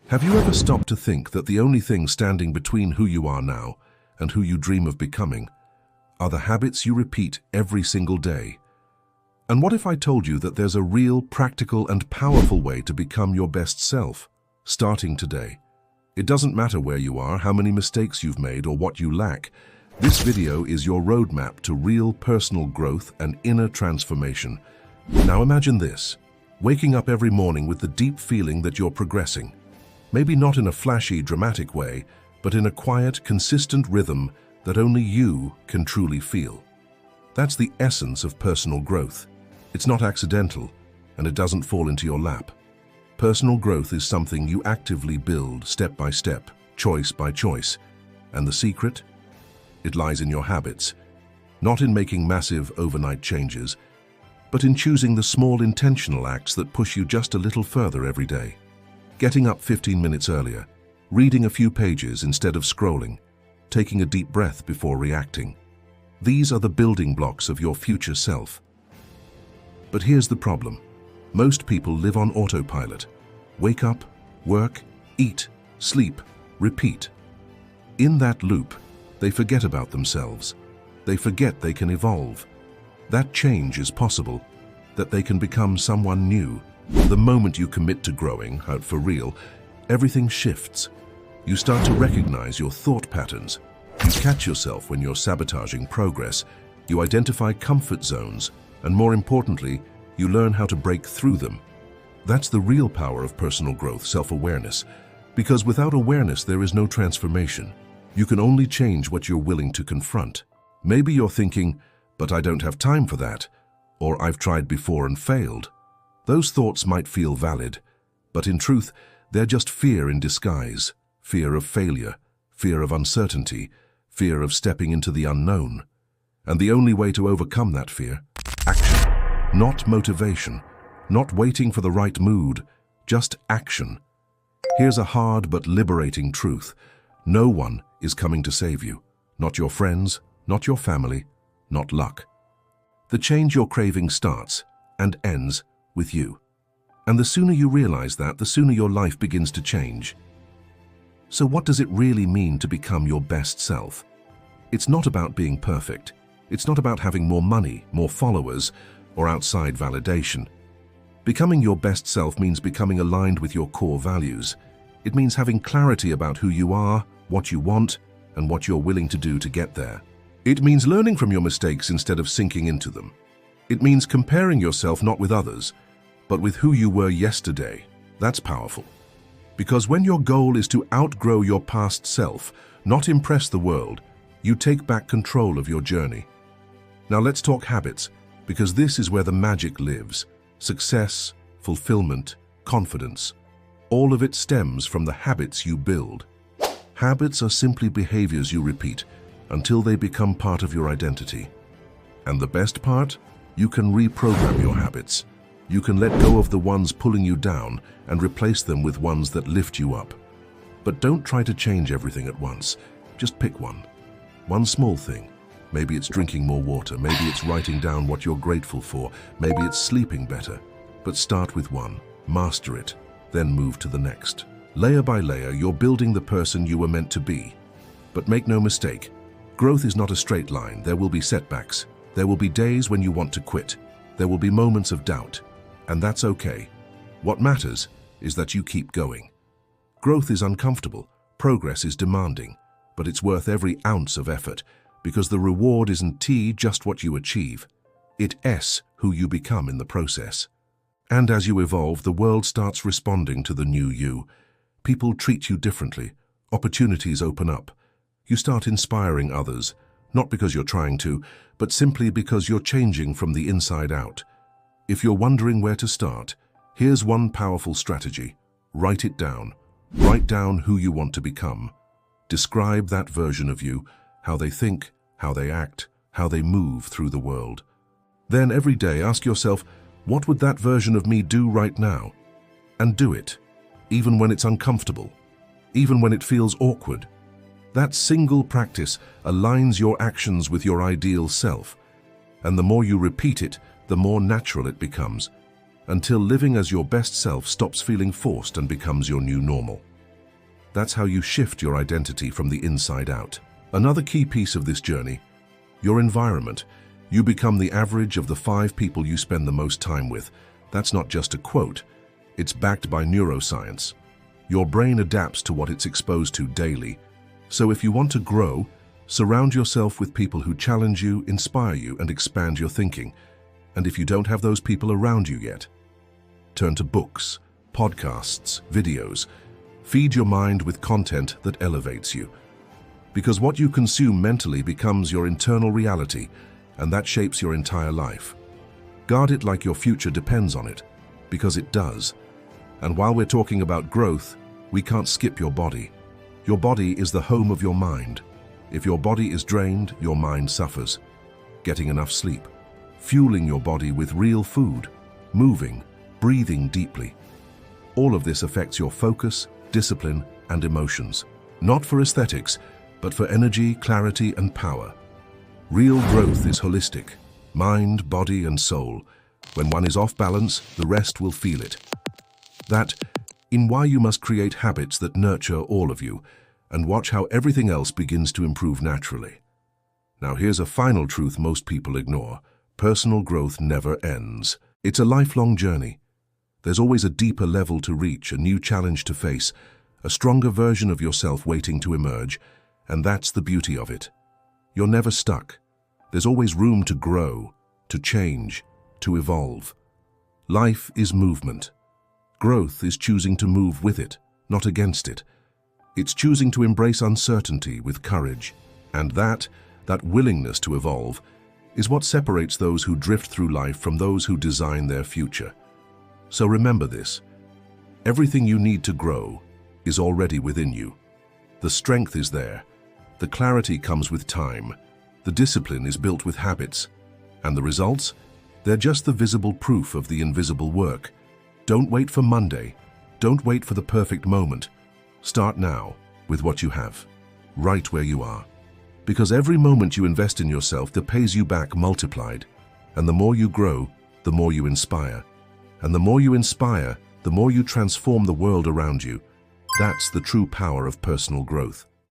Have you ever stopped to think that the only thing standing between who you are now and who you dream of becoming are the habits you repeat every single day? And what if I told you that there's a real, practical, and powerful way to become your best self, starting today? It doesn't matter where you are, how many mistakes you've made, or what you lack. This video is your roadmap to real personal growth and inner transformation. Now imagine this, waking up every morning with the deep feeling that you're progressing. Maybe not in a flashy, dramatic way, but in a quiet, consistent rhythm that only you can truly feel. That's the essence of personal growth. It's not accidental, and it doesn't fall into your lap. Personal growth is something you actively build step by step, choice by choice. And the secret? It lies in your habits. Not in making massive overnight changes, but in choosing the small intentional acts that push you just a little further every day. Getting up 15 minutes earlier, reading a few pages instead of scrolling, taking a deep breath before reacting. These are the building blocks of your future self. But here's the problem. Most people live on autopilot. Wake up, work, eat, sleep, repeat. In that loop, they forget about themselves. They forget they can evolve. That change is possible, that they can become someone new. The moment you commit to growing, out for real, everything shifts. You start to recognize your thought patterns. You catch yourself when you're sabotaging progress. You identify comfort zones, and more importantly, you learn how to break through them. That's the real power of personal growth, self-awareness. Because without awareness, there is no transformation. You can only change what you're willing to confront. Maybe you're thinking, but I don't have time for that, or I've tried before and failed. Those thoughts might feel valid, but in truth, they're just fear in disguise. Fear of failure, fear of uncertainty, fear of stepping into the unknown. And the only way to overcome that fear, action. Not motivation, not waiting for the right mood, just action. Here's a hard but liberating truth. No one is coming to save you. Not your friends, not your family, not luck. The change you're craving starts and ends with you. And the sooner you realize that, the sooner your life begins to change. So what does it really mean to become your best self? It's not about being perfect. It's not about having more money, more followers, or outside validation. Becoming your best self means becoming aligned with your core values. It means having clarity about who you are, what you want, and what you're willing to do to get there. It means learning from your mistakes instead of sinking into them. It means comparing yourself not with others, but with who you were yesterday. That's powerful. Because when your goal is to outgrow your past self, not impress the world, you take back control of your journey. Now let's talk habits, because this is where the magic lives. Success, fulfillment, confidence. All of it stems from the habits you build. Habits are simply behaviors you repeat until they become part of your identity. And the best part? You can reprogram your habits. You can let go of the ones pulling you down and replace them with ones that lift you up. But don't try to change everything at once. Just pick one. One small thing. Maybe it's drinking more water. Maybe it's writing down what you're grateful for. Maybe it's sleeping better. But start with one. Master it. Then move to the next. Layer by layer, you're building the person you were meant to be. But make no mistake, growth is not a straight line. There will be setbacks. There will be days when you want to quit. There will be moments of doubt. And that's okay. What matters is that you keep going. Growth is uncomfortable. Progress is demanding. But it's worth every ounce of effort, because the reward isn't just what you achieve. It's who you become in the process. And as you evolve, the world starts responding to the new you. People treat you differently. Opportunities open up. You start inspiring others, not because you're trying to, but simply because you're changing from the inside out. If you're wondering where to start, here's one powerful strategy. Write it down. Write down who you want to become. Describe that version of you, how they think, how they act, how they move through the world. Then every day ask yourself, what would that version of me do right now? And do it, even when it's uncomfortable, even when it feels awkward. That single practice aligns your actions with your ideal self, and the more you repeat it, the more natural it becomes, until living as your best self stops feeling forced and becomes your new normal. That's how you shift your identity from the inside out. Another key piece of this journey, your environment. You become the average of the 5 people you spend the most time with. That's not just a quote. It's backed by neuroscience. Your brain adapts to what it's exposed to daily. So if you want to grow, surround yourself with people who challenge you, inspire you, and expand your thinking. And if you don't have those people around you yet, turn to books, podcasts, videos. Feed your mind with content that elevates you. Because what you consume mentally becomes your internal reality, and that shapes your entire life. Guard it like your future depends on it, because it does. And while we're talking about growth, we can't skip your body. Your body is the home of your mind. If your body is drained, your mind suffers. Getting enough sleep, fueling your body with real food, moving, breathing deeply. All of this affects your focus, discipline, and emotions. Not for aesthetics, but for energy, clarity, and power. Real growth is holistic, mind, body, and soul. When one is off balance, the rest will feel it. That in why you must create habits that nurture all of you, and watch how everything else begins to improve naturally. Now here's a final truth most people ignore. Personal growth never ends. It's a lifelong journey. There's always a deeper level to reach, a new challenge to face, a stronger version of yourself waiting to emerge, and that's the beauty of it. You're never stuck. There's always room to grow, to change, to evolve. Life is movement. Growth is choosing to move with it, not against it. It's choosing to embrace uncertainty with courage. And that willingness to evolve, is what separates those who drift through life from those who design their future. So remember this. Everything you need to grow is already within you. The strength is there. The clarity comes with time. The discipline is built with habits. And the results? They're just the visible proof of the invisible work. Don't wait for Monday. Don't wait for the perfect moment. Start now with what you have, right where you are. Because every moment you invest in yourself, that pays you back multiplied. And the more you grow, the more you inspire. And the more you inspire, the more you transform the world around you. That's the true power of personal growth.